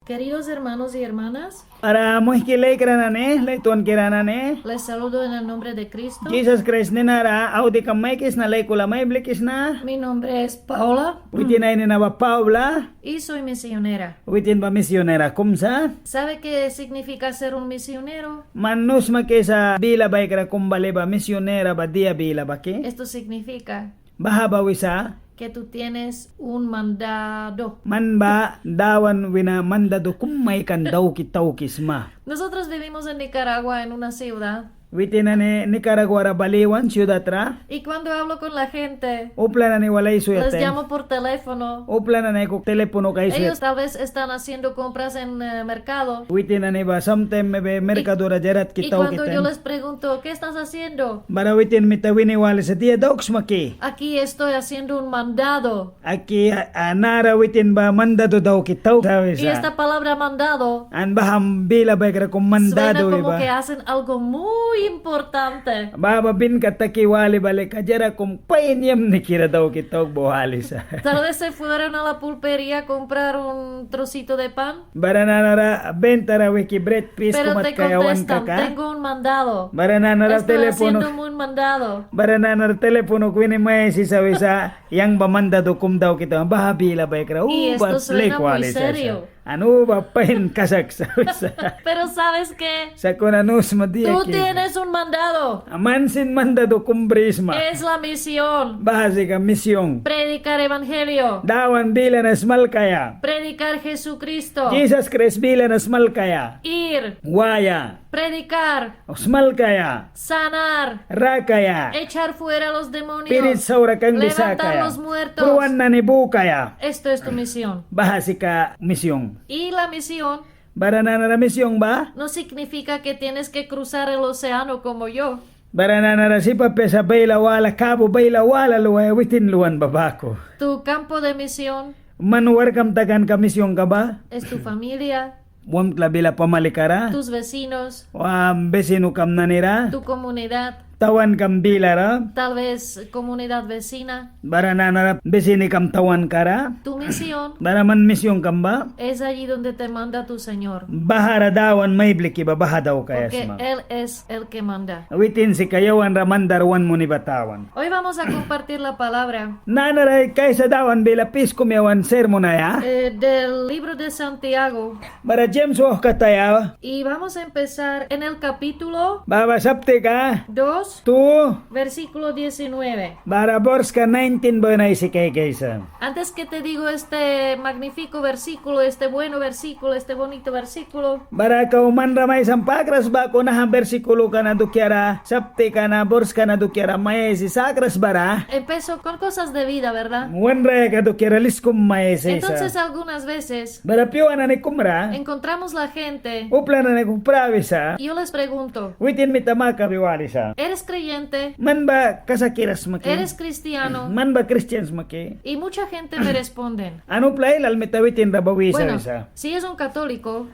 Queridos hermanos y hermanas, Para muhkilay kranane, lay tuan kiranane. les saludo en el nombre de Cristo. Jesus Christ ni nara, audi kamay kis na lay kulamay blikis na. Mi nombre es Paola Witin ay ni na ba Paula, y soy misionera. witin ba misionera kumsa. ¿Sabe qué significa ser un misionero? Manus makisa bila bay kra kumbale ba misionera ba dia bila ba ki. Esto significa Bahaba wisa, que tú tienes un mandado. man ba dawan wina mandado kumay kan daw kitaw kisma. Nosotros vivimos en Nicaragua, en una ciudad, Witin ni Nicaragua ra baliwan ciudad ra. y cuando hablo con la gente, Upla na ni walay les suyate. llamo por teléfono. Upla na ni ko telepono kay Ellos suyat. tal vez están haciendo compras en mercado. Witin na ni ba sometime mebe merkadora jarat Y kitaw cuando yo kitan. les pregunto, ¿qué estás haciendo? Barawitin mitawini wala sa dia dogs maki. Aquí estoy haciendo un mandado. Aki narawitin ba mandado daw kitaw. Sabi Y esta sa. palabra mandado An baham bila ba kra kung suena mandado como que iba. hacen algo muy importante. Baba bin kataki wali balik kajara kung painyam ni kira daw kitaw buhali sa. Tal vez se fueron a la pulpería a comprar un trocito de pan, Barananara bentara wiki bread piece pero kumat te kayawan contestan, kaka. tengo un mandado. Barananara Estoy telepono. haciendo un mandado. Barananar telepono kwini may si sabi sa yang ba mandado kum daw kita. Baha bila ba kra. Y esto suena muy wali sa. serio. Ano ba pain kasak sabi sa. Pero ¿sabes qué? Sa kunanus madia Tú tienes un mandado. Mansin mandado kumbrisma. Es la misión. Bahasi ka misyong. Predicar evangelio. Dawan bila na smal kaya. Predicar Jesucristo. Jesus Christ bila na smal kaya. Ir. Waya. Predicar. Smal kaya. Sanar. Rakaya. Echar fuera a los demonios. Pirit saura kang Levantar bisakaya. los muertos. Pruwan na ni bukaya. Esto es tu misión. Bahasi ka misyong. Y la misión Barananara misyong ba? no significa que tienes que cruzar el océano como yo. Barananara si pape sa bayla wala kabo bayla wala luwa witin luwan babako. Tu campo de misión Manuwar kam tagan ka misyong ka ba? es tu familia, Wam tlabila pamalikara. tus vecinos, Wam besino kam nanira. tu comunidad, Tawan kam bilara. tal vez comunidad vecina. Barananara besini kam tawan kara. Tu misión Baraman misyong kam ba? es allí donde te manda tu Señor, Bahara dawan may bliki ba bahadaw kaya porque sma. Él es el que manda. Witin si kayawan ramandarwan mo ni batawan. Hoy vamos a compartir la palabra Nanaray kaysa dawan bila pis kumiyawan sermon na ya. del libro de Santiago, Bara James wah kataya. y vamos a empezar en el capítulo Baba sapte ka. 2, Tu. versículo 19. Bara bors ka 19 ba na isi kay kaysa. Antes que te digo este magnífico versículo, este bueno versículo, este bonito versículo, Bara ka uman ramay sampakras ba ko na bersikulo ka na dukyara. Sapte ka na bors ka na dukyara may si sakras bara. empezó con cosas de vida, ¿verdad? Wanra ka dukyara liskum may si Entonces sa. algunas veces Bara piwa na ni kumra. encontramos la gente Upla na ni kumpravisa. y yo les pregunto, Witin mitama ka biwali sa. ¿eres creyente? Man ba kasakiras maki? ¿Eres cristiano? Man ba Christians maki? Y mucha gente me responden, Ano play lal mitawitin rabawi bueno, sa. si es un católico,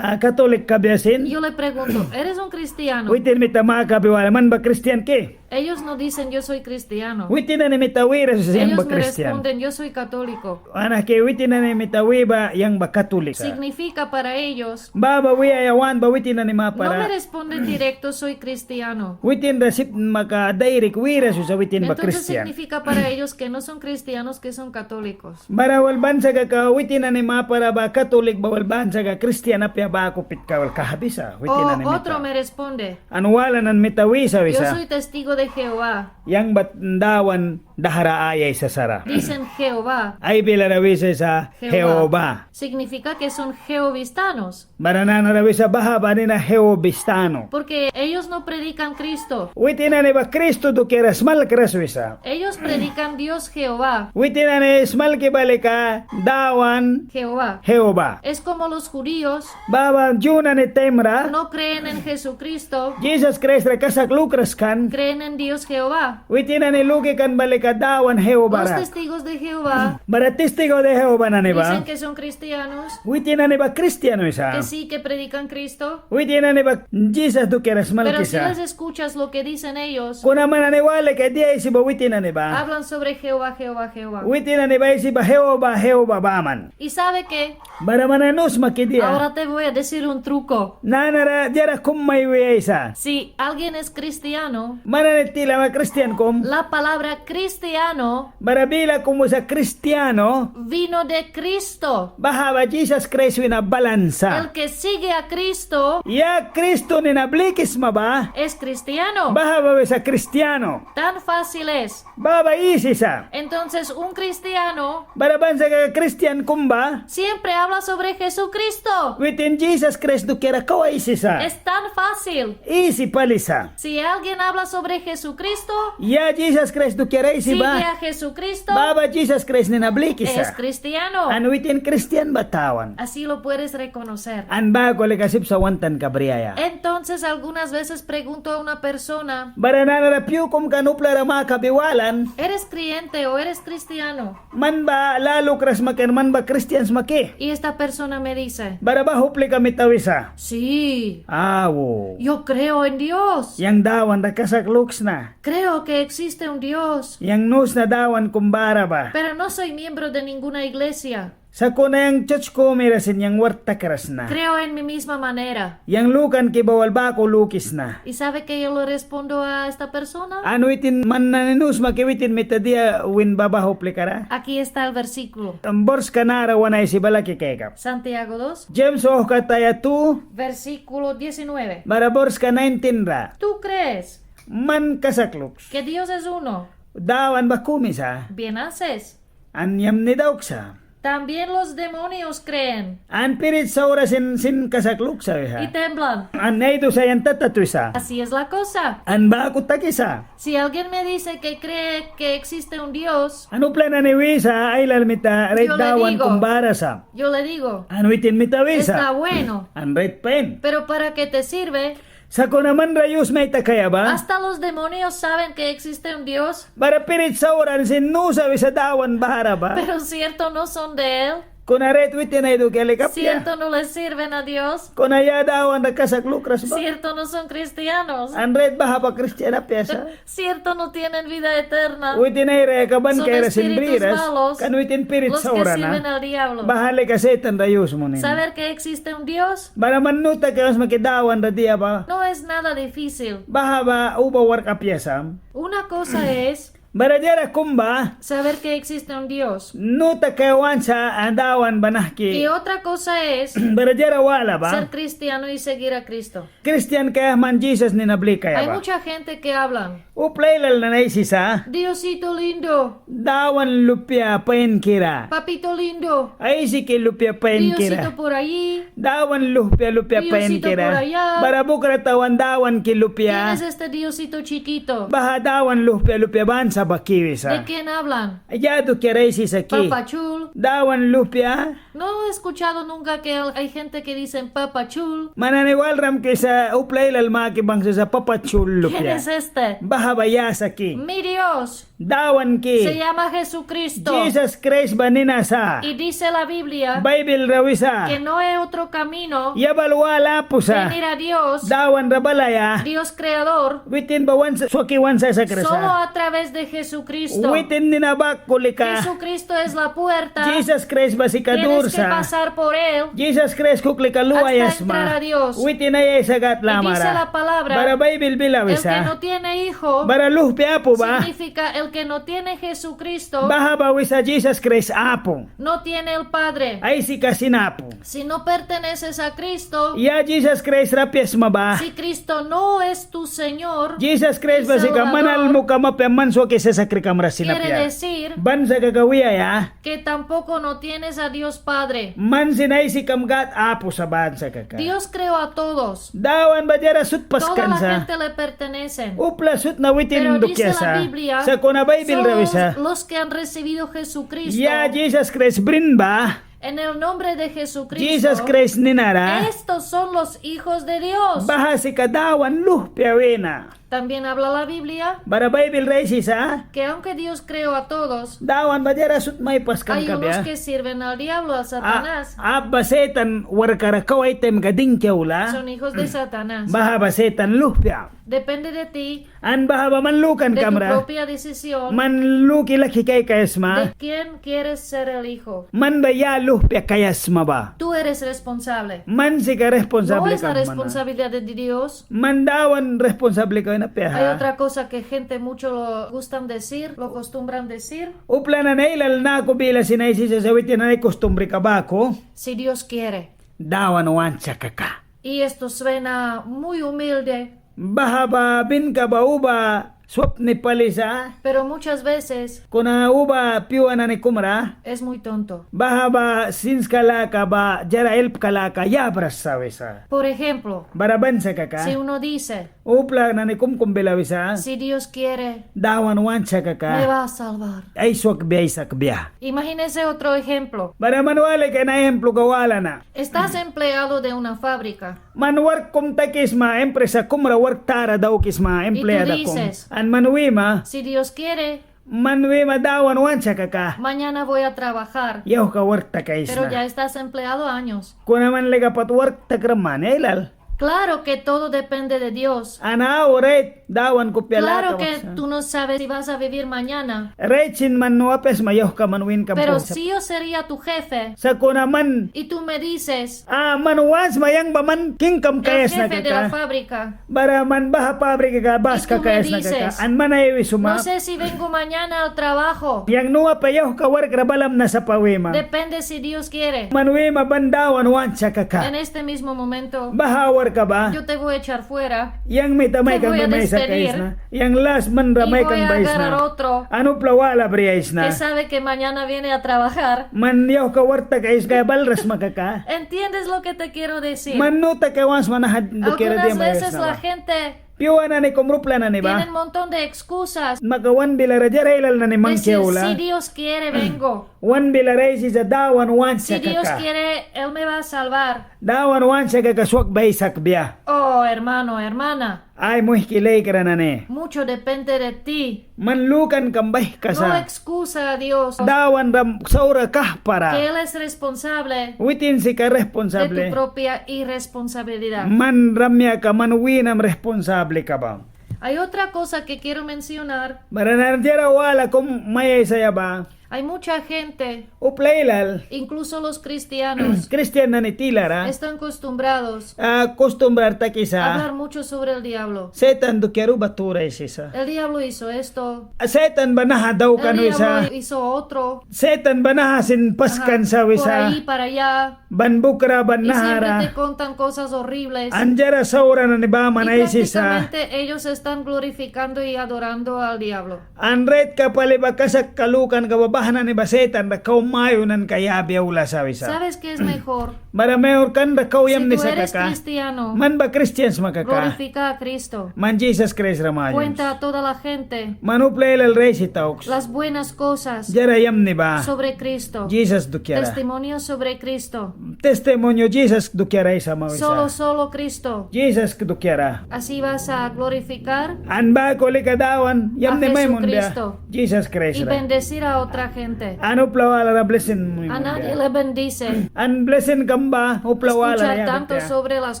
Katolik ka biasin? yo le pregunto, ¿eres un cristiano? Witin mitama ka biwali man ba Christian ki? Ellos no dicen yo soy cristiano. Witin na ni mitawira sa siyang Ellos ba me Christian? responden yo soy católico. Anak ke witin na ni mitawi ba yang ba Katolik? Significa para ellos, Baba wi ayawan ba witin na ni no me mapara? responden directo soy cristiano. Witin rasip maka direct wira sa witin ba Entonces Christian? significa para ellos que no son cristianos, que son católicos. Barawal bansa ka witin na ni mapara ba Katolik bawal bansa ka Christian apya ba ako pit ka wal kahabisa witin na ni O otro mita. me responde, Ano wala nan mitawi sa yo wisa? soy testigo de Jehová. Yang batdawan dahara ayay sa sara. Dicen Jehová. Ay bila rawisa sa Jehová. Significa que son jehovistanos, Baranana rawisa bahaba ni na Jehovistano. porque ellos no predican Cristo. Witina ni ba Kristo do kira smal kraswisa. Ellos predican Dios Jehová. Witina ni smal kibalika dawan Jehová. Jehová. Es como los judíos Baba juna ni temra. no creen en Jesucristo, Jesus Christ ra kasak lukras kan. creen en Dios Jehová. Witina ni lugi kan balikadawan Los Jehová. testigos de Jehová Bara testigo de Jehová na dicen niba. que son cristianos, Witina ni ba Kristiano isa. que sí que predican Cristo. Witina ni ba Jesus du keras Pero si malkisa. les escuchas lo que dicen ellos, Kuna mananiwala ka dia isi ba witina ni ba. hablan sobre Jehová, Jehová, Jehová. Witina ni ba isi ba Jehová baman. Y sabe que Bara mananus makidia. ahora te voy a decir un truco. Nanara jara kumay wiya isa. Si alguien es cristiano, Mananitila ma Kristiyan kum. la palabra cristiano Bara bila kumo sa Kristiyano. vino de Cristo. Bahaba Jesus Christ wina balansa. El que sigue a Cristo Ya Kristo ni nablikis ma ba? es cristiano. Bahaba ba sa Kristiyano. Tan fácil es. Baba isi sa. Entonces, un cristiano Baraban sa ka Kristiyan kumba. siempre habla sobre Jesucristo. Within Jesus Christ do kira kawa isi sa. Es tan fácil. Isi palisa. Si alguien habla sobre Jesucristo, Ya Jesus Christ do kira isi sigue ba? a Jesucristo, Baba Jesus Christ ni nablikis es sa. cristiano. An within Christian batawan. Así lo puedes reconocer. An bago lekasip sa wantan kabriyaya. Entonces, algunas veces pregunto a una persona, Barananarapyo kum kanupla rama kabiwalan. ¿eres creyente o eres cristiano? Man ba lalo kras makin man ba Christians maki? Y esta persona me dice, Bara ba hupli kami tawisa? sí, Awo. yo creo en Dios. Yang dawan da kasak looks na. Creo que existe un Dios, Yang nus na dawan kumbara ba? pero no soy miembro de ninguna iglesia. Sa kuna yang church ko mirasin yang warta karas na. Creo en mi misma manera. Yang lukan ki bawal ba ko lukis na. ¿Y sabe que yo le respondo a esta persona? Ano itin man naninus makiwitin mitadia win baba hupli kara? Aquí está el versículo. Tambors kanara wanay si balaki kekap. Santiago 2, James oh kataya tu. versículo 19. Barabors ka 19 ra. ¿Tú crees Man kasakluks. que Dios es uno? Dawan ba kumisa? Bien haces. Anyam ni dauksa. También los demonios creen An pirit sa oras sin kasakluk sa y ha. temblan. An na ito sa yan tatatuisa. Así es la cosa. An ba ako takisa. Si alguien me dice que cree que existe un Dios, Ano plana ni Wisa ay lalmita right Yo le dawan digo. kumbara sa. yo le digo, Ano itin mita está Wisa. bueno, An right pen. pero ¿para qué te sirve? Sa ko naman rayos may takaya ba? Hasta los demonios saben que existe un Dios, Para pirit sa oras sin nusa sa dawan bahara ba? pero cierto no son de Él, Kung naret witin ay do kelikapya. cierto no les sirven a Dios, Kung naya dawan na kasakluk ras ba? cierto no son cristianos, An red baha pa Kristiyana pyesa. cierto no tienen vida eterna, Witin ay rekaban son kay rasin espíritus briras. malos, Kan witin pirit los sa que oras sirven na. al diablo. Bahali ka setan rayos mo nin. Saber que existe un Dios Bara manuta ka mas makidawan ra diya ba? no es nada difícil. Baha ba uba war ka pyesa. Una cosa es Bara jara kumba. saber que existe un Dios Nuta kawan sa andawan y banahki. otra cosa es Bara jara wala ser ba? cristiano y seguir a Cristo. Christian kaya man Jesus ni nabli kaya Hay ba? mucha gente que hablan, Uplaylal na naisisa. Diosito lindo, Dawan lupya pain kira. papito lindo, Ay si ki lupya pain kira. Diosito por allí, Dawan lupya pain Diosito kira. por allá. Bara bukra tawan dawan ki ¿quién lupya. es este Diosito chiquito? Baha dawan lupya ban sa bakiwi ¿De sa. quién hablan? Ayado kiray si saki. Papachul. Dawan lupya. No he escuchado nunca que hay gente que dicen papachul. Mananiwal ram ki sa uplaylal makibang sa papachul ¿Quién lupya. es este? Baha baya saki. Mi Dios Dawan se ki. llama Jesucristo Jesus Christ banina sa. y dice la Biblia Bible rawisa. que no hay otro camino Yabalwala po sa. venir a Dios, Dawan rabalaya. Dios creador, Witin bawan swakiwan sa solo sakrasa. a través de Jesucristo. Witin ninabak kulika. Jesucristo es la puerta. Jesus Christ ba si Tienes que kadursa. pasar por él. Jesus Christ kuklika luayas Hasta entrar a ma. Dios. Witin ay sagat Y dice la lamara. palabra, Bara Bible el que bilawisa. no tiene hijo Bara luhpi apo ba? significa el que no tiene Jesucristo Baha ba wisa Jesus Christ apo. no tiene el Padre. Ay si kasinapo. Si no perteneces a Cristo, Ya Jesus Christ rapias ma ba? si Cristo no es tu Señor, Jesus Christ ba si Salvador. kamanal mo kamapiaman so kisa sakri kamra quiere sinapya. decir Ban sa kagawiya ya. que tampoco no tienes a Dios Padre. Man sinay si kamgat apo sa ban sa kaka. Dios creó a todos. Dawan ba jara sut Toda paskan la sa. gente le pertenecen. Upla sut na witin Pero dice la dukyasa. Biblia, Sa kuna Bible son rawisa. los que han recibido Jesucristo. Ya Jesus Christ brin ba? En el nombre de Jesucristo, Jesus Christ ninara. estos son los hijos de Dios. Baha si kadawan luh piawena. También habla la Biblia Bara Bible races que aunque Dios creó a todos, dawan bajara sut may paskan hay unos kabya. que sirven al diablo, a Satanás. Basetan warkara kawaitem gading kyaula. Son hijos de Satanás. Baha basetan luhpya. Depende de ti, An baha ba manlukan de tu kamra. propia decisión, Manluki laki kay kayasma. de quién quieres ser el hijo. Man ba ya luhpya kayasma ba. Tú eres responsable. Man si ka No responsable es la ka mana. responsabilidad de Dios. Man dawan responsable ka na Hay peha. otra cosa que gente mucho lo gustan decir, lo acostumbran decir. Upla na nailal na ako bila sinaisi sa sawitin na kostumbre ka ba ako. Si Dios quiere. Dawan wancha kaka. Y esto suena muy humilde, Baha ba bin ka ba uba swap ni palisa. pero muchas veces Kuna uba piwa na ni kumra. es muy tonto. Baha ba sins kalaka ba jara elp kalaka yabras sawisa. Por ejemplo, Baraban sa kaka. si uno dice, Upla na ni kumkumbela wisa. si Dios quiere, Dawan wancha me kaka. va a salvar. Ay swak biya isak biya. Imagínese otro ejemplo. Bara manwale ka na ehemplo kawala na. Estás empleado de una fábrica Man work kum takisma empresa kumra work tara daw kisma empleada kum. dices, An manwima si Dios quiere, manwima dawan wancha kaka. mañana voy a trabajar. Yaw ka work Pero takaisna. ya estás empleado años. Kuna man lega pat work takraman elal. Claro que todo depende de Dios. Ana oret dawan ko piala Claro que tú no sabes si vas a vivir mañana. Rechin man nuapes mayaw ka manwin ka Pero po. si yo sería tu jefe Sa kuna man y tú me dices, man once mayang ba man kingkam el kayas na jefe de la kaka. fábrica, Bara man baha pabrika ka bas Y ka tú me kayas na dices, kaka. An man ay wisuma. no sé si vengo mañana al trabajo. Yang nuwa payaw ka work rabalam na sa pawima. Depende si Dios quiere. Manwima bandawan wancha En kaka. este mismo momento, Bahawar ka ba? yo te voy a echar fuera Yang may tamay Te kang voy a mamay sa despedir. kais na. Yang last man y ramay voy kang a bayis agarrar na. otro Ano plawala briyais na. que sabe que mañana viene a trabajar. Man yaw ka warta kais kaya balras makaka. ¿Entiendes lo que te quiero decir? Man nuta ka wans manahad dukira di Algunas mayas veces na la ba. gente Piwa na ni kumrupla na ni tiene un ba? montón de excusas. Makawan bila rajara ilal na ni Decir, si mangkiawla. Dios quiere, vengo. Wan bila raisi sa dawan wansa Si Dios kaka. quiere, Él me va a salvar. Dawan wansa kaka swak baysak biya. Oh, hermano, hermana, Ay muhkilay ka na ni. mucho depende de ti. Manlukan kambay ka No sa. excusa a Dios Dawan ram saura kah para. que Él es responsable Witin si ka de tu responsable. propia irresponsabilidad. Man ramya ka man winam responsable ka ba. Hay otra cosa que quiero mencionar. Maranarjara wala kum mayay saya ba. Hay mucha gente, Uplailal. incluso los cristianos, Christian na ni tilara. están acostumbrados Costumbrar ta a hablar kisa. mucho sobre el diablo. Setan do kero batura isa. El diablo hizo esto, Setan ba nahadaw el kanu isa. diablo hizo otro. Setan ba nahasin paskan sa Por wisa. ahí, para allá. Ban bukra ban Y siempre te nahara. contan cosas horribles. Anjara saura na ni ba Y manay sisa. prácticamente ellos están glorificando y adorando al diablo. Anret ka paliba kasak kalukan kababahan na ni basetan na kaumayo nan kayabi ula sa wisa. ¿Sabes qué es mejor? Marameo kan da Si kauyam ni tú sa eres kaka. cristiano, Man ba Christians makaka? glorifica a Cristo. Man Jesus Christ ramayon. Cuenta a toda la gente Manuplay el rey si tauks. las buenas cosas Jarayam ni ba? sobre Cristo. Jesus dukyara. Testimonios sobre Cristo. Testimonyo Jesus dukyara isa mawisa. Solo Cristo. Jesus dukyara. Así vas a glorificar An ba ko likadawan yam A ni may munda. Jesucristo. Jesus Christ y ra. bendecir a otra gente. Ano plawala na blessin mo A nadie munda. le bendice An blessin kamba uplawala escuchar ya tanto kaya. sobre las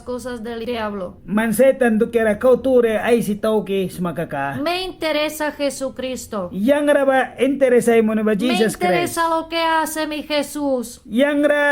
cosas del diablo. Man setan dukyara kauture ay si tauki smakaka. Me interesa Jesucristo. Yang ra ba interesay mo ni ba Me Jesus Christ? interesa lo que hace mi Jesús. Yang ra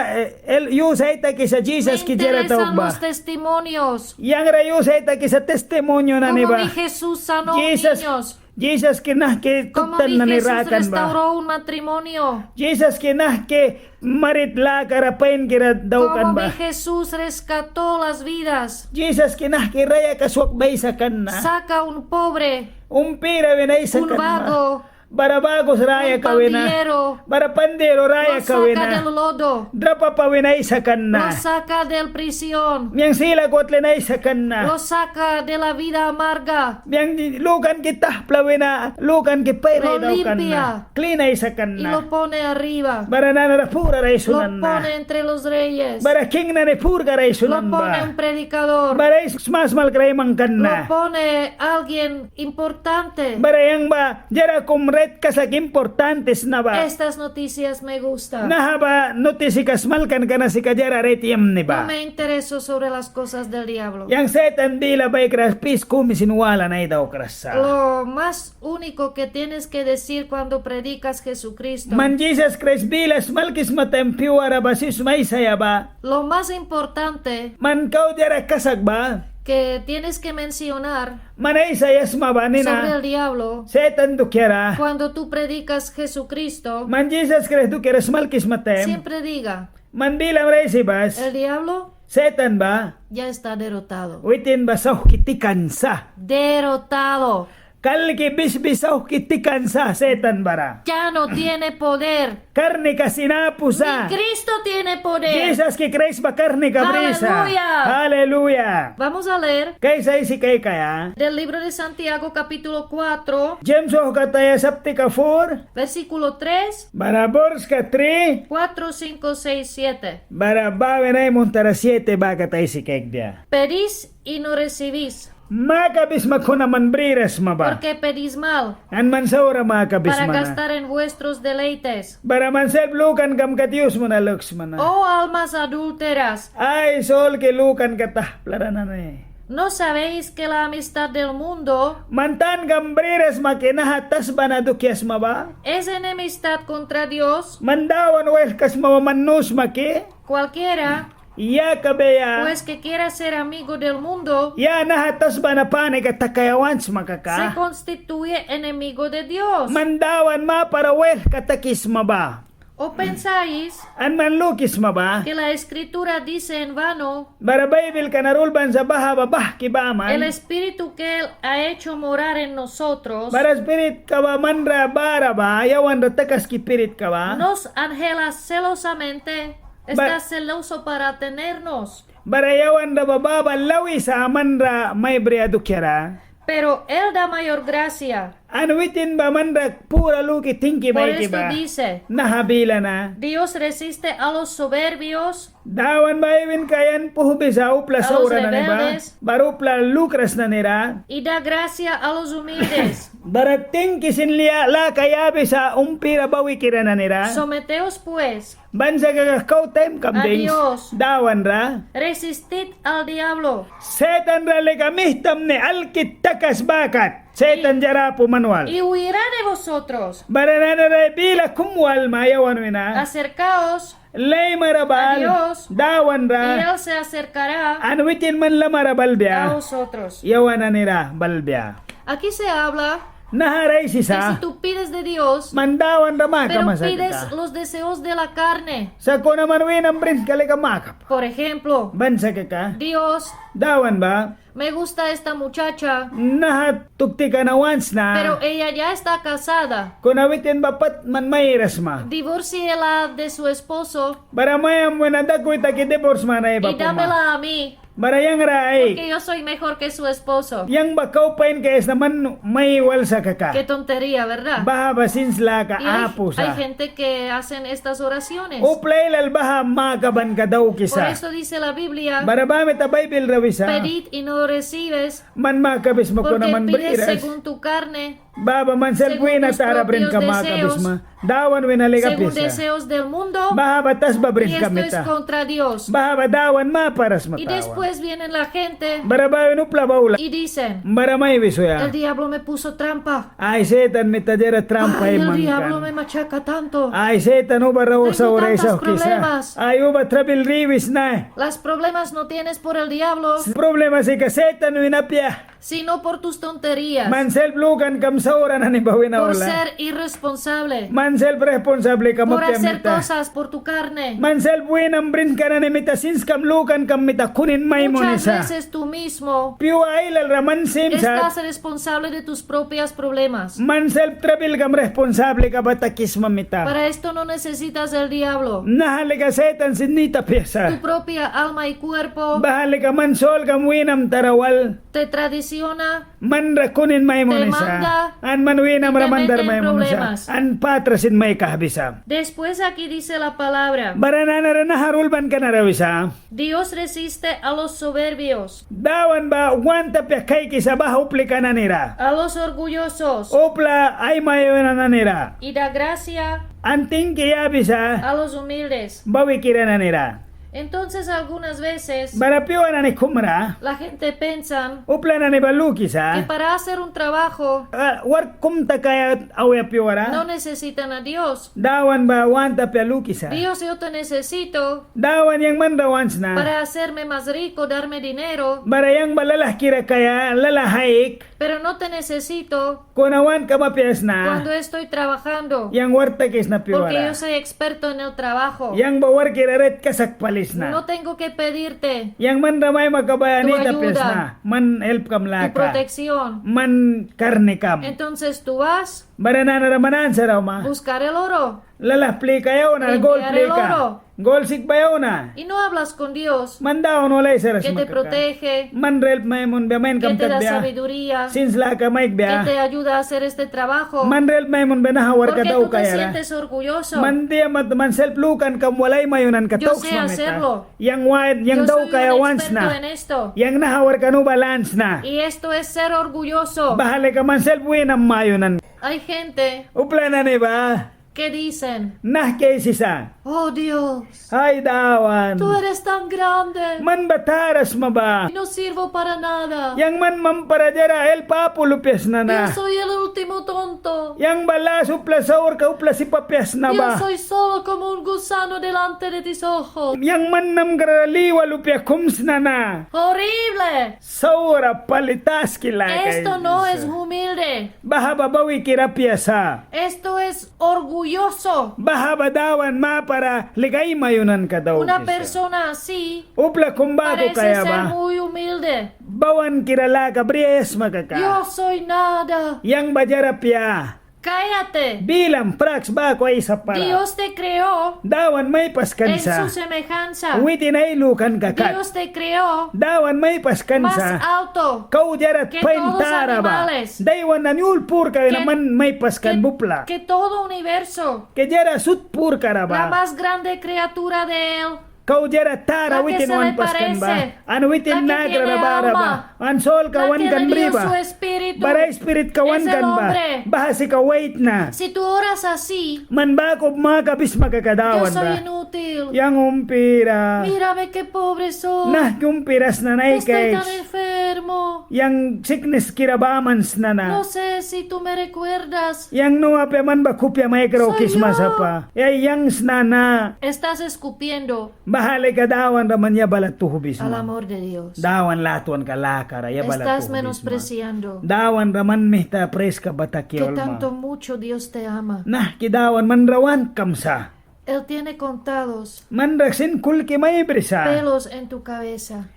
el yu sa ita ki sa Jesus Me ki jara tauk interesan ba? los testimonios. Yang ra yu sa ita ki sa testimonyo na ni Como ba? mi Jesús sanó Jesus, niños. Jesus kinah ke Como tuktan mi na ni Jesús rakan ba? restauró un matrimonio. Jesus kinah ke marit la karapain kira daukan Como ba? mi Jesús rescató las vidas. Jesus kinah ke raya kaswak bay sa kan na. Saca un pobre, Umpira binay sa un kan ba? vago, Bara bagos raya un kawina. pandillero, Bara pandero raya lo saca kawina. del lodo, Drapa pawina isa lo kanna. saca del prisión, Miyang sila kotle na isa kanna. lo saca de la vida amarga, Miyang lukan kita plawina. Lukan ki payray Lo daw kanna. limpia. Clean na isa y kanna. lo pone arriba, Bara nanara pura ray lo sunan na. pone entre los reyes, Bara king na ni purga ray lo sunan pone ba. un predicador, Bara smas mal kray mangkanna. lo pone alguien importante. Bara yang ba jara kumret kasak importantes na ba. Estas noticias me gustan. Nahaba notisikas malkan kana si kajara retiam ni No ba. me intereso sobre las cosas del diablo. Yang setan dila bay kras pis kumi sinuwala na itaw krasa. Lo más único que tienes que decir cuando predicas Jesucristo, Man Jesus Christ bilas malkis matempiwara basis may saya ba. lo más importante Man kau jara kasag ba. que tienes que mencionar Manay sayas sobre mabanina. el diablo Setan dukyara. cuando tú predicas Jesucristo, Man Jesus Christ dukyara malkis matem. siempre diga, Man bilang ray si bas. el diablo Setan ba. ya está derrotado. Witin basaw kitikan sa. Derrotado. Kalki bisbisaw kitikan sa setan bara. Ya no tiene poder. Karni ka sinapusa. Ni Cristo tiene poder. Jesus ki Christ ba karni ka brisa. Hallelujah. Hallelujah. Vamos a leer Kaysa isi kay kaya. del libro de Santiago capítulo 4, James oh kataya sapti ka 4. versículo 3, Bara bors ka 3. 4, 5, 6, 7. Bara bawe na montara 7 ba katay si kay dia. Pedís y no recibís, Makabis makuna man briras maba. porque pedís mal, An man saura makabis para mana. gastar en vuestros deleites. Bara man sel lukan kam katius mo na looks mana. Oh almas adúlteras, Ay sol ke lukan katah plaranan eh. ¿no sabéis que la amistad del mundo Mantan gambriras makinahatas ba na dukyas maba? es enemistad contra Dios? Mandawan welkas mamanus maki? Cualquiera, Iya kabeya. pues que quiera ser amigo del mundo, Ya nahatas ba na panik at takayawans se makaka? constituye enemigo de Dios. Mandawan ma para wel katakis maba? ¿O pensáis An manlukis maba? que la escritura dice en vano, Bara Bible ka narulban sa baha babah el kibaman? espíritu que Él ha hecho morar en nosotros Bara spirit ka ba manra bara ba? Yawan ratakas ki pirit ka ba? nos angela celosamente? Está celoso para tenernos. Bara yawan ra bababa lawi sa manra may bria dukyara? Pero Él da mayor gracia. Anwitin ba manra pura luki tingki Por may esto kiba? dice, Nahabila na. Dios resiste a los soberbios, Dawan ba iwin kayan puhubi sa upla A sa los ura na niba? rebeldes. Barupla lukras na nira? y da gracia a los humildes. Barating kisinliya la kayabi sa umpira bawi kira na nira? Someteos pues, Bansa kakakaw time kambing. Adios. Dawan ra? resistid al diablo, Setan ra legamihtam ni alkit takas bakat. Setan jara po manual. y huirá de vosotros. Baranana ra bila kumwal mayawan wina. Acercaos, Lay marabal. Adios. Dawan y ra. Él se acercará Anwitin man la marabal a biya. vosotros. Yawan na nira balbya. Aquí se habla Naharay que si sisa. tú pides de Dios, Mandawan rama pero ka pides masakita. los deseos de la carne. Sa ko naman winang brin kali ka makap. Por ejemplo, Bansa ka ka. Dios, Dawan ba? me gusta esta muchacha, Nahatukti ka na once na. pero ella ya está casada. Kung awitin bapat man mayras ma. Divórciela de su esposo Baramayam mo na dakoy taki-divorce man ay y bapo ma. dámela a mí, Barayang rai. que yo soy mejor que su esposo. Yang bakaw pain kayas naman may walsa ka ka. Qué tontería, ¿verdad? Baha basinsla ka Y hay apo sa. gente que hacen estas oraciones. Uplay lal baha makaban ka daw Por kisa. eso dice la Biblia, Barabami ta Bible rawisa. pedid y no recibes, Man makabis mo ko porque naman pides briras. según tu carne, Baba man sel según buena tus tara brin ka propios makabis deseos, ma. Dawan winaliga según pisa. deseos del mundo, Baha batas ba y brin esto es kamita. contra Dios. Baha badawan ma paras Y matawan. después viene la gente Barabawin upla baula. y dicen, Baramay el bisoya. diablo me puso trampa. Ay setan mitajera trampa Ay, ay el diablo me mankan. machaca tanto. Ay setan uba raw Tengo sa oray sa tantos problemas. kisa. Ay uba trabil riwis na. Las problemas no tienes por el diablo, Problema si ka setan winapya. sino por tus tonterías, Man self-lukan kam saura na ni bawin na por wala. ser irresponsable, Man self-responsable kam por hacer mapyamita. cosas por tu carne. Man self-winam brin ka na ni mita since kam lukan kam mita kunin may mo Muchas nisa. veces tú mismo Piwa ilal raman simsat. estás responsable de tus propios problemas. Man self-travel kam responsable ka batakis mamita. Para esto no necesitas el diablo. Nahali ka setan sinita Tu pyesa. propia alma y cuerpo Bahali ka man sol kam winam tarawal. te tradiciona, Man rakunin may mo Te nisa. manda An man winam y te ramandar mete en may mo nisa. problemas. An patrasin may kahbisa. Después aquí dice la palabra, Baranana na harulban ka na rawisa. Dios resiste a los soberbios, Dawan ba wanta pya kay kisa ba upli ka na nira. a los orgullosos, Opla ay mayo na nira. y da gracia Anting kaya bisa a los humildes. bawi kira na nira. Entonces algunas veces Barapyo na ni kumra. la gente piensa Upla na ni balu que kisa. para hacer un trabajo War kumta kaya awya piwara. no necesitan a Dios. Dawan ba wanta pya lukisa. Dios, yo te necesito Dawan yang mandawans na. para hacerme más rico, darme dinero, Barayang balalah kira kaya lalahaik. pero no te necesito Kunawan ka mapyas na. cuando estoy trabajando, Yang wartakis na porque piwara. yo soy experto en el trabajo. Yang bawar kiraret kasakpalis na. No tengo que pedirte Yang man ramay magkabayani Tu tapyas ayuda. na. Man help kam tu laka. protección. Man karne kam. Entonces tú vas Baranana ramanan sa raw ma. a buscar el oro Lalah play kayo na. Limpiar Gold el play ka. oro. Gold sig bayaw na. y no hablas con Dios Mandaon walay sa ras que te magkaka. protege, Man relp may mun biyamen que kam te da tagbiya. sabiduría, Since laka maik que biya. te ayuda a hacer este trabajo. Man relp may mun binahawar ¿Por ka qué daw tú te kaya ra. sientes orgulloso? Man dia man self lukan kam walay mayunan ka Yo talks sé hacerlo. Yang wide yang Yo daw soy kaya un once experto na. en esto. Yang nahawar ka no balance na. Y esto es ser orgulloso. Bahali ka man self winam mayunan. Hay gente Upla na ni ba? que dicen, Nah kay sisa. oh Dios, Ay dawan. tú eres tan grande Man bataras maba. y no sirvo para nada. Yang man mamparajara el papulupias na Yo na. soy el último tonto. Yang balas upla saur ka upla si papias na Yo ba. soy solo como un gusano delante de tus ojos. Yang man nam garaliwa lupya kums na na. Horrible. Saura palitas kila kay Esto no Diyos. es humilde. Baha babawi kirapiasa. Esto es orgulloso. Baha badawan ma para ligay mayunan ka daw. Una kisa. persona así Upla kumbako parece kaya ser ba? muy humilde. Bawan kirala ka bries makaka. Yo soy nada. Yang bajarapya. Cállate. Bilang prax ba ko ay isa para. Dios te creó Dawan may en paskansa. su semejanza. Witin ay lukan kakat. Dios te creó Dawan may más paskansa. alto Kau jarat que paintara todos ba. animales. Daywan na nyulpur ka Que- naman may paskan bupla. que todo universo. Que jara sutpur ka ra ba. La más grande criatura de Él. Kau jara tara La que witin se wan le paskan ba. parece. An witin La que nagra tiene ra bara ba. alma. An sol ka La wan que kan le dio briba. su espíritu. Bara spirit ka wan Es el kan ba. hombre. Bahasi ka wait na. Si tú oras así, Man ba ko mga kabis yo makakadawan soy ba. inútil. Yang umpira. Mírame qué pobre soy. Nah kumpiras na na Estoy tan guys. enfermo. Yang sickness kirabamans na na. No sé si tú me recuerdas. Yang nuwa pa man ba kupya may Soy kismasa yo. pa. Yang snana. Estás escupiendo Bahali ka dawan raman ya balat tuhubis al mo. amor de Dios. Dawan latuan ka lakara ya balat Estás tuhubis mo. menospreciando Dawan raman mihta pres ka que batakyol tanto ma. mucho Dios te ama. Nah kidawan man rawan kamsa. Él tiene contados Man raksin kulki may brisa. pelos en tu cabeza.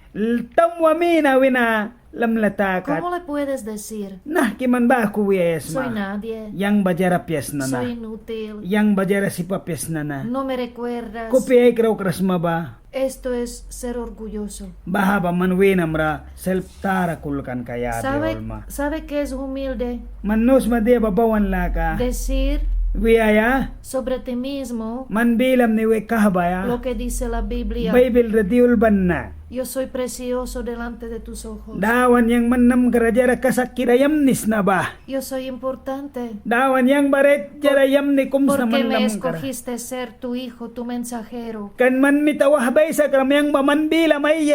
Tamwamina wina lamlatakat. ¿Cómo le puedes decir? Nah kiman ba kuwiyes Soy ma. nadie. Yang bajara piyas na na. Soy inútil. Yang bajara si papyas na na. No me recuerdas. Kopi ay kraw krasma ba. Esto es ser orgulloso. Baha ba man winam ra self tara kulkan kaya ¿Sabe, diolma. ¿Sabe qué es humilde? Manus ma dia babawan laka. Decir Wiyaya. sobre ti mismo Man bilam ni we kahbaya. lo que dice la Biblia. Bible radiol ban na. Yo soy precioso delante de tus ojos. Dawan yang manam karajara kasakirayam nis na ba. Yo soy importante Dawan yang baret jarayam ni kums na porque me manam kara. escogiste ser tu hijo, tu mensajero. Kan man mitawah bay sa kramyang baman bilam ay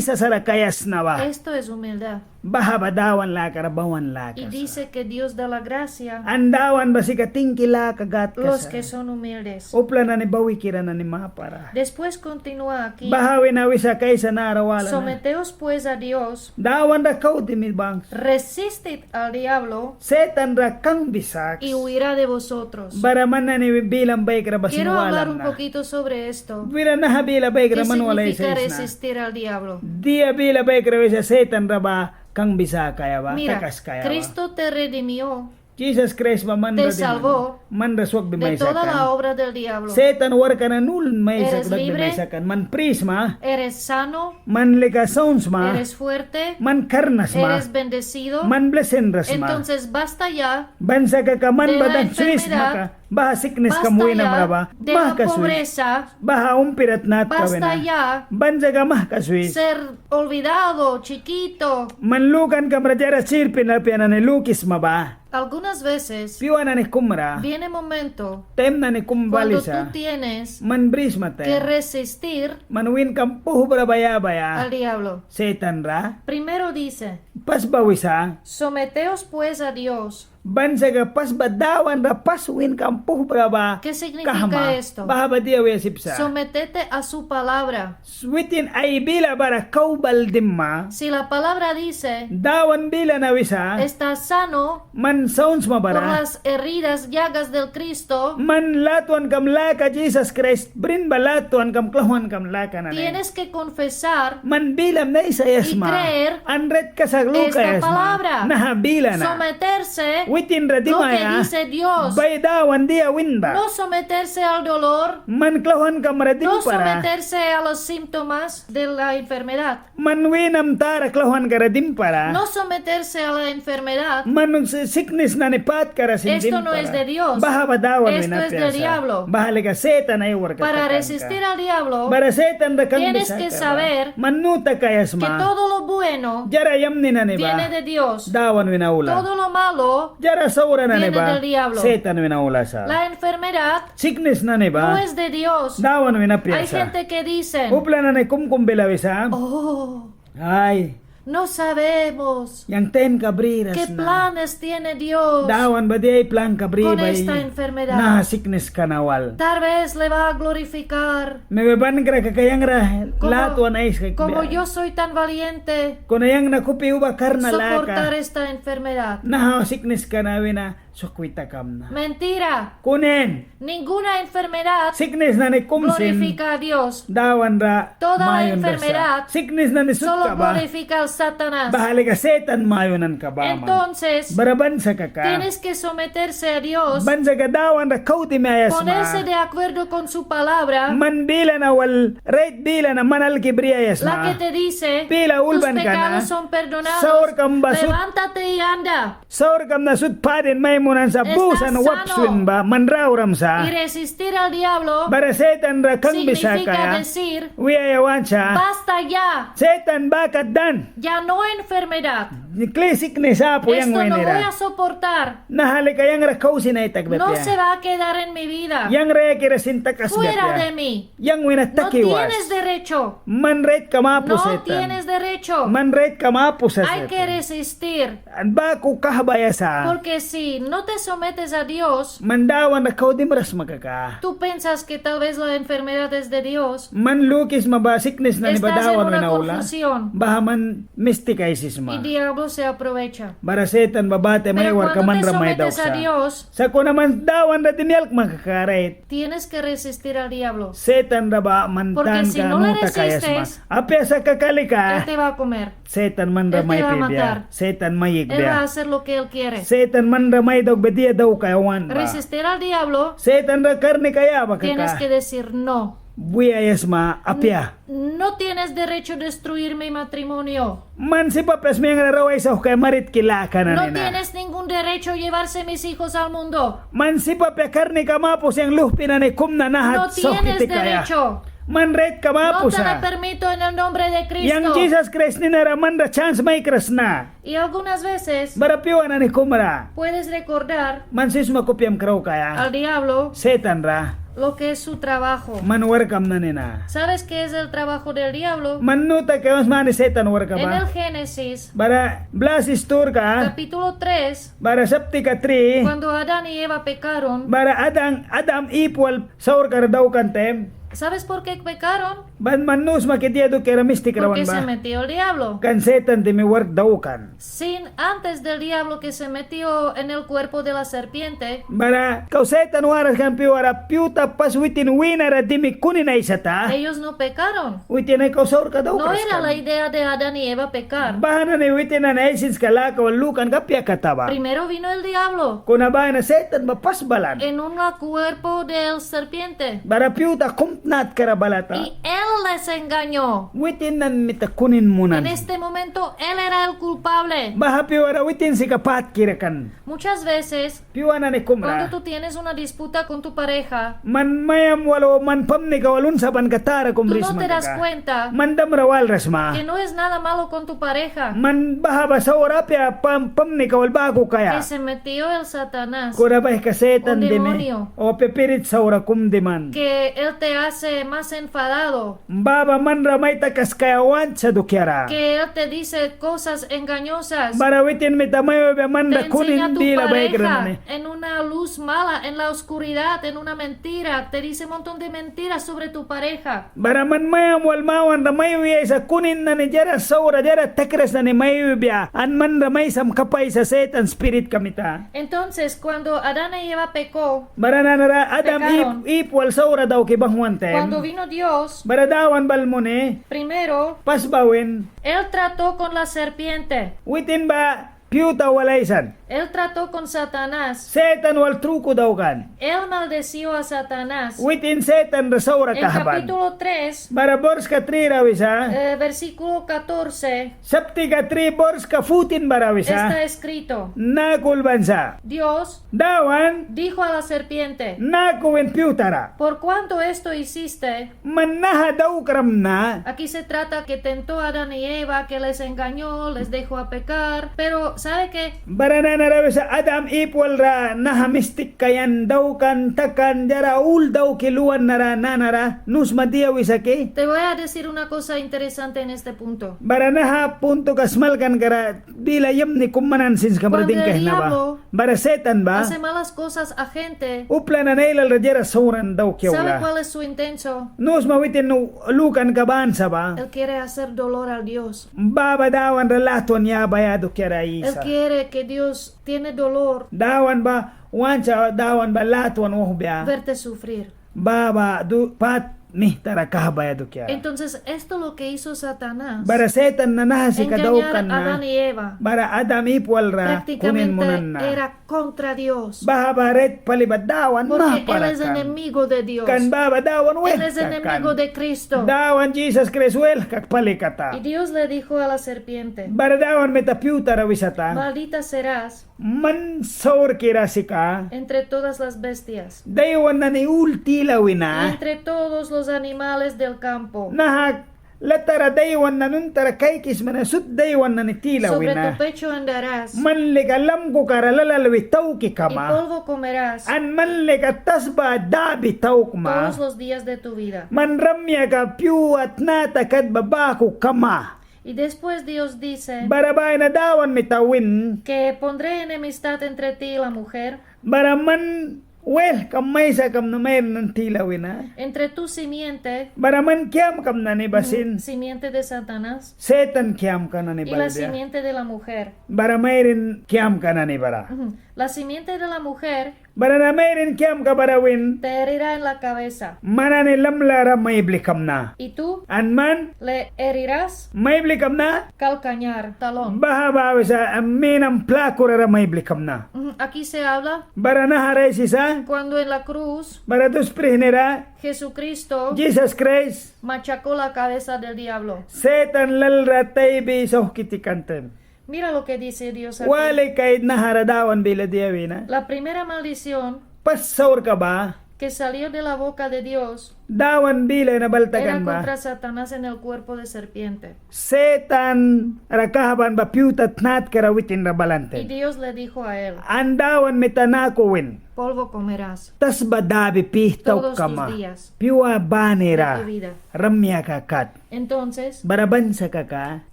sa sarakayas na ba. Esto es humildad. Baha ba dawan laka rabawan laka. Y dice que Dios da la gracia Andawan ba si katingkila kagat ka los sa. que son humildes. Upla na ni bawi kira na ni mapara. Después continúa aquí Bahawi na wisa kaysa narawala na. Someteos pues a Dios, Dawan ra kauti mi bang. resistid al diablo Setan ra kang bisak. y huirá de vosotros. Baraman na ni bilang baik ra Quiero hablar un basinuwalan na. poquito sobre esto. Bila na habila baik ¿Qué ra manuwala significa na. resistir al diablo? Dia bila baik ra bisa setan ra ba kang bisa kaya ba? Mira, Takas kaya ba? Cristo te redimió Jesus Christ ba man te ra salvó man ra swag de bimay toda la sakan. obra del diablo. Setan war ka na nul may Eres sak libre. sakan. Man prisma, Eres sano, man lika sounds ma, eres fuerte, man karnas ma, eres bendecido. man blessing ras ma. Entonces basta ya Bansa ka man de la badang Swiss enfermedad, maka. Baha sickness ka basta muwi na ya ba? de Baha la ka Swiss. pobreza, Baha umpirat nat ka basta wena. ya Bansa ka mah ka Swiss. ser olvidado, chiquito. Manlukan ka mrajara sirpin na pianan ni Lukis ma ba? Algunas veces Piwa na ni kumra. viene momento Tem na ni cuando kumbalisa. tú tienes Man bris mate. que resistir Manwin kam puh baya baya. al diablo. Setan ra. Primero dice, Pas bawisa. someteos pues a Dios. Bansa ka pas badawan ra pas win kam puh ba. ¿Qué significa Kahama. esto? Baha ba dia we sipsa. Sometete a su palabra. Witin ay bila bara kaubal dimma. Si la palabra dice, Dawan bila na wisa. estás sano Man sounds por mabara. las heridas, llagas del Cristo, Man latuan kam laka Jesus Christ. Brin balatuan kam klahuan kam laka na ne. tienes que confesar Man bilam na isa yasma. Y creer Anret ka sa luka esta yasma. palabra. Nahabila na. someterse Witin lo radima que ya. dice Dios. Bay dawan dia winba. No someterse al dolor, Man klahuan kam radim no para. someterse a los síntomas de la enfermedad, Man winam tara klahuan ka radim para. no someterse a la enfermedad. Man sickness na nipat ka rasim Esto no es de Dios. Baha badawan Esto es del diablo. Baha lega setan ay war ka. Para takan ka. resistir al diablo, Para setan da kang tienes bisa que ka ba? saber Manuta que kayasma. todo lo bueno Jara yam ni na ni ba? viene de Dios, Dawan winaula. todo lo malo, Jara saura na ni viene ba? del diablo. Setan winaula sa. la enfermedad Sickness na ni no ba? es de Dios. Dawan Hay winapiasa. gente que dice, Upla na ni kumkum bilawisa. oh, Ay, no sabemos yang ten kabriras qué na. planes tiene Dios. Dawan ba di ay plan kabri Con ba? esta enfermedad. Na sickness kanawal. Tal vez le va a glorificar. Mebeban kra kakayang ra latuan ay kay. Como yo soy tan valiente, Kuno yang nakupi uba karna soportar laka. esta enfermedad. Na sickness kanawina sukwita kam na. Mentira. Kunen. Ninguna enfermedad Sickness na ni kumsin. glorifica a Dios. Dawan ra Toda la mayon ra sa. enfermedad Sickness na ni Solo sukka ba? glorifica al Satanás. Bahali ka setan mayonan ka ba man. Entonces, Baraban sa ka ka. tienes que someterse a Dios, Bansa ka dawan ra kauti mayas ponerse ma. de acuerdo con su palabra, Man bila na wal right bila na manal kibriyas la que ma. te dice, Pila tus ulban ka na. pecados son perdonados. Saur kang basut. Levántate y anda. Saur kam na sut padin may munan sa Estás busan sano. wapswin ba. Manrawram Y sa. resistir al diablo Bara setan ra kang bisa significa kaya. decir, Wiyayawan siya. basta ya, Setan bakat dan. ya no enfermedad. Classic ni sa po yang Esto no voy wenira. a soportar. Nahali ka yang ra kausin ay tagbet No ya. se va a quedar en mi vida. Yang re kira sintakas Fuera de bet ya. mí. Yang wina No takiwas. tienes derecho. Man red ka mapo No setan. tienes derecho. Man red ka mapo sa Hay que setan. resistir. Ba ku kahbaya sa. Porque si no te sometes a Dios, Mandawan na kau dimras makaka. tú piensas que tal vez la enfermedad es de Dios. Man lukis maba sickness na ni Estás en badawan una wina ula. confusión. Baha man mysticizes Y ma. diablo se aprovecha. Bara setan babate may Pero war ka man cuando te ramay daw sometes a sa. Dios, Sa ko naman dawan na tinilk makakarait. tienes que resistir al diablo. Setan na ba mantan Porque si ka no le muta kayas ma. resistes, Apya sa kakali Él ka. te va a comer. Setan man Él te ramay va a matar. pibya. Setan mayig Él va a bya. hacer lo que Él quiere. Setan man ramay daw betiya daw kayawan ba. Resistir al diablo, Setan ra karne kaya ba tienes que kaka. decir no. Buyayas ma apya. No tienes derecho a destruir mi matrimonio. Man si papes may nga raway sa kay marit kilaka na No nina. tienes ningún derecho a llevarse mis hijos al mundo. Man si papya karne kamapos yung lupi na ni kum na No nahat so tienes kiti kaya. derecho. Man red No kamapos te lo ha. permito en el nombre de Yang Cristo. Jesus Christ ni naraman da chance may kras na. Y algunas veces Barapiwa na ni kumra. puedes recordar Man sis makupyam kraw kaya. al diablo Setan ra. lo que es su trabajo. Man welcome na nina. ¿Sabes qué es el trabajo del diablo? Man nuta kayo man ni setan welcome En el ba. Génesis, Bara blasis tour ka. capítulo 3, Bara saptika 3. cuando Adán y Eva pecaron, Bara Adam equal saur ka daw kantem. ¿Sabes por qué pecaron? Ban manus makitia dukiara mistik rawan Porque se ba. metió el diablo. Kan setan ti mi work daw kan. Sin antes del diablo que se metió en el cuerpo de la serpiente, Bara kau setan waras kan piwara piuta pas witin winara dimi kunin ay sata. ellos no pecaron. Witin ay kau saur ka daw No kras era la kan. idea de Adán y Eva pecar. Bahana ni witin na naisins kala ka walukan kapya kataba. Primero vino el diablo Kuna ba na setan ba pas balan. en un cuerpo del serpiente Bara piuta kumpnat kara balata. y él les engañó. Witin nan mita kunin En munan. este momento él era el culpable. Baha piwara witin si kapat kirakan. Muchas veces, Piwana ni cuando kumra. tú tienes una disputa con tu pareja, Man mayam walo man pamni kawalun saban katara tú kumbris no te das man. cuenta Mandam rawal rasma. que no es nada malo con tu pareja, Man baha ba sa orapya pamni kawal bago que kaya. se metió el Satanás, Kura ba kasetan Un dimi. demonio. O pepirit sa ora kumdiman. que él te hace más enfadado, Baba man ramay takas kayawan sa dukyara. que él te dice cosas engañosas, Barawitin mitamayo ba man te da enseña a kunin tu dila ba pareja en una luz mala, en la oscuridad, en una mentira, te dice un montón de mentiras sobre tu pareja. Baraman mayam wal mawan ramay wiya sa kunin na ni jara sa ora jara takres na ni mayo biya. An man ramay sam kapay sa setan spirit kamita. Entonces, cuando Adán y Eva pecó, Barananara Adam Pecaron. ipwal sa ora daw kibangwan cuando tem. vino Dios, Baradawan balmone. primero, Pasbawin. él trató con la serpiente, Witin ba piuta walaysan. él trató con Satanás, Setan wal truko daw kan. él maldeció a Satanás. Witin setan rasaura En kahaban. capítulo 3, Bara bors ka tri rawisa. versículo 14, Sapti ka tri bors ka futin barawisa. está escrito, Nakul bansa. Dios Dawan dijo a la serpiente, nakuwin piutara. por cuanto esto hiciste, Manaha daw karam na. aquí se trata que tentó a Adán y Eva, que les engañó, les dejó a pecar, pero ¿sabe qué? Baranana rawisa Adam ipwal ra nahamistik kayan daw kan takan jara ul daw kiluan nara nanara nus madia wisake. Te voy a decir una cosa interesante en este punto. Baranaha punto kasmal kan kara bila yam ni kumanan sins kamrading Cuando el kahna ba. diablo Bara setan ba. Hace malas cosas a gente. Upla na nailal rajara sauran daw ¿Sabe kiawla. cuál es su intenso? Nus mawitin no lukan kabansa ba. Él quiere hacer dolor al Dios. Baba dawan relaton ya bayado kiara Él isa. quiere que Dios tiene dolor Dawan ba wancha dawan ba laton uhbya. verte sufrir. Baba du pat nih tara kahbayado kiara. Entonces, esto lo que hizo Satanás, Bara setan na nahasi engañar kadawkan a Adán na. y Eva, Bara Adam ipwal ra kunin mo prácticamente na. era contra Dios. Baha baret palibad dawan Porque Él es mahparakan. enemigo de Dios. Kan baba dawan Él es enemigo de Cristo. Dawan Jesus Christ wel kak palikata. Y Dios le dijo a la serpiente, Bara dawan metapiuta rawisata. maldita serás Man saur kirasika. entre todas las bestias Daywan na ni ulti y lawina. entre todos los animales del campo. Nahak latara daywan na nun tara kaikis manasut daywan na ni Sobre tu tilawina. pecho andarás Man likalam ko karalalalawi tau y kama. polvo comerás An man likatasba dabi tau kuma. todos los días de tu vida. Man ramya ka piu at nata kad babako kama. Y después Dios dice Barabay na dawan mitawin. que pondré enemistad entre ti y la mujer, Baraman well kamay sa kam na mayroon ng tilawin ha. entre tu simiente, Baraman kiam kam na ni basin. simiente de Satanás, Setan kiam ka na ni y la balda. simiente de la mujer. Baramayrin kiam ka na ni bara. La simiente de la mujer Baranamayrin kiam ka barawin. te herirá en la cabeza Mana ni lamlara may blikam na. y tú An man le herirás may blikam na. calcañar, talón. Baha bawa sa aminang plakurara may blikam na. Aquí se habla Baranaharay sisa. cuando en la cruz Baratus prihnera. Jesucristo Jesus Christ. machacó la cabeza del diablo. Setan lalratay bi sa kitikantem. Mira lo que dice Dios aquí. Wali kahit naharadawan bila diawina. La primera maldición Pasaur ka ba? que salió de la boca de Dios Dawan bila era nabaltagan ba? contra Satanás en el cuerpo de serpiente. Setan rakahaban ba piutat nat karawitin Y rabalante. Dios le dijo a él, Andawan mitanakowin. polvo comerás Tas badabi pihtaw todos kama. tus días Piwa de banera. tu vida. Ramya kakat. Entonces, Barabansa kaka.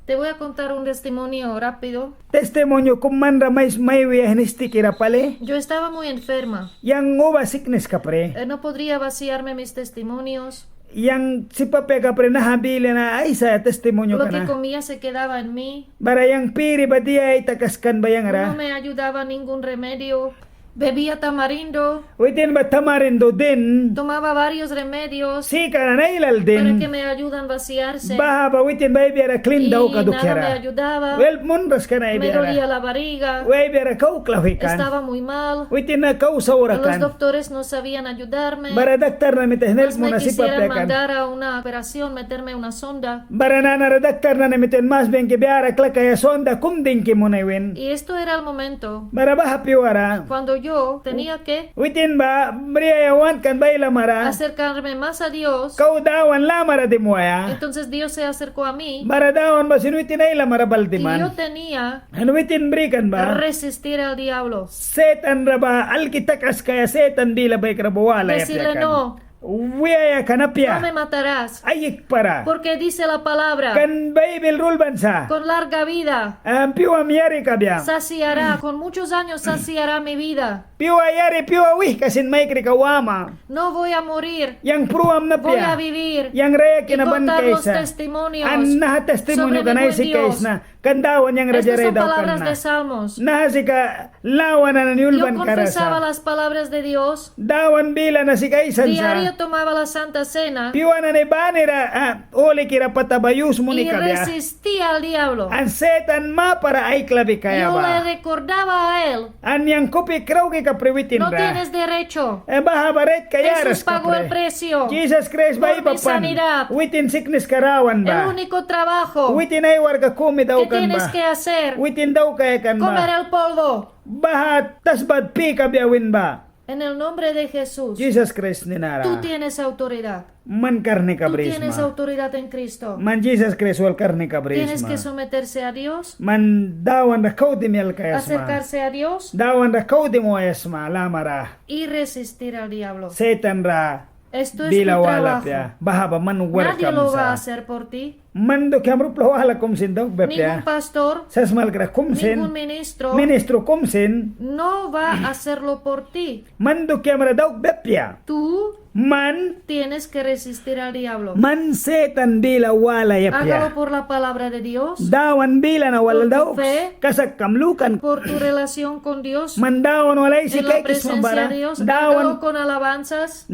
te voy a contar un testimonio rápido. Testimonyo kung man ramay may wiyahnisti kira pale. Yo estaba muy enferma. Yang nguba sickness ka pre. No podría vaciarme mis testimonios. yang si pape ka pre nahabili na ay sa testimonyo Lo ka que na. comía se quedaba en mí. Bara yang piri ba diya ay takaskan ba yang No ra? me ayudaba ningún remedio. Bebía tamarindo. Witin ba tamarindo din? Tomaba varios remedios. Sika na nailal Para que din. me ayudan a vaciarse. Baha ba witin ba ibiyara clean Y daw ka nada me dukyara. ayudaba. Well, munras ka na Me dolía ibiyara. la barriga. Way ibiyara kau klawikan. Estaba muy mal. Witin na kau Los saurakan. doctores no sabían ayudarme. Bara daktar na mitehnel Más mo me na si quisieran papekan. mandar a una operación, meterme una sonda. Bara na daktar na miten mas ben ke biyara klakaya sonda kumding ki mo na win. Y esto era el momento Bara baha piwara. cuando yo tenía que Witin ba briyawan kan ba ilamara. acercarme más a Dios. Kau dawan lamara di mo ya. Entonces Dios se acercó a mí Bara dawan ba sinuitin ay lamara y yo baldiman. tenía Ano witin brikan que ba? resistir al diablo. Setan raba alkitakas kaya setan di labay krabawala Decirle no, Wiyaya no kanapya. me matarás. Ayik para. Porque dice la palabra, Kan Bible rule bansa. con larga vida Piwa miyari ka biya. saciará, con muchos años saciará mi vida. Piwa yari piwa wih kasin may krikawama. No voy a morir, Yang pruam na voy piya. a vivir Yang raya y kinaban contar los kaysa. testimonios. An naha testimonyo sobre kanay mi si buen Dios. kays na. Kandawan yang Estas rajaray son daw palabras kan de na. Salmos. Naha si ka lawan na Yo naniulban confesaba karasa. las palabras de Dios. Dawan bila na si kaysan Diario sa. tomaba la Santa Cena Piwa na ni banira. Oli kira patabayus mo ni y kabya. resistía al diablo. An setan ma para ay klabi kaya Yo le ba. recordaba a él, An yang kopi kraw ki kapriwitin no ra. tienes derecho. Baha baret kayaras Jesús pagó el kapre. precio. Jesus Christ ba Por mi sanidad. ipapan. Witin sickness karawan El ba. único trabajo Witin ay warga kumi daw que kan tienes ba. que hacer, Witin daw kaya kan comer ba. el polvo. Baha tasbad pi kabyawin ba. En el nombre de Jesús, Jesus Christ ninara. tú tienes autoridad. Man karne Tú tienes kabrisma. autoridad en Cristo. Man Jesus Christ wal karne Tienes que kabrisma. someterse a Dios, Man dawan ra kaudi miyal kayasma. acercarse a Dios Dawan ra kaudi mo ayasma lamara. y resistir al diablo. Setan ra Esto es tu bila wala trabajo. pya. Baha ba man Nadie welcome lo va sa. a hacer por ti. Man do kamrup wala kumsin daw Ningún bepya. pastor, Sasmal gra ningún kumsin. ministro Ministro kumsin. no va a hacerlo por ti. Man do kamra daw bepya. Tú Man tienes que resistir al diablo. man setan bila wala Hágalo yapya. por la palabra de Dios, Dawan bila na wala Por tu daw. fe. Kasak kamlukan. por tu relación con Dios, Man dawan walay si en la kay presencia kismabara. de Dios. Dawan Hágalo con alabanzas.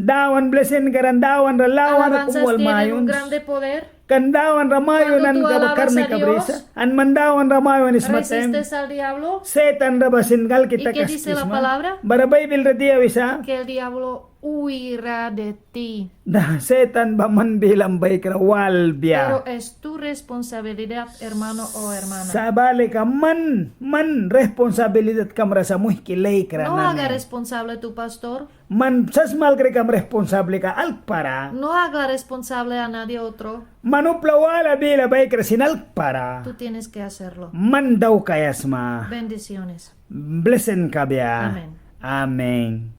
blessing karan dawan ralawan na Alabanzas kumwal tienen un mayon. grande poder. Kandawan ramayon Cuando nan tú kabakar ni alabas a Dios, kabrisa. An mandawan ramayon ismatem. Resistes al diablo, Setan rabasin gal kita ¿Y qué dice la kaskisma. palabra? Bara Bible radia wisa. que el diablo huirá de ti. Da setan ba man bilang bay krawal biya. Pero es tu responsabilidad, hermano o hermana. Sabali ka man responsabilidad kam rasa muhkilay No haga kranan. responsable tu pastor. Man sasmal kre kam responsable ka alpara. No haga responsable a nadie otro. Manupla wala bila bay krasin alpara. Tú tienes que hacerlo. Man daw kayasma. Bendiciones. Blessing ka biya. Amen. Amen.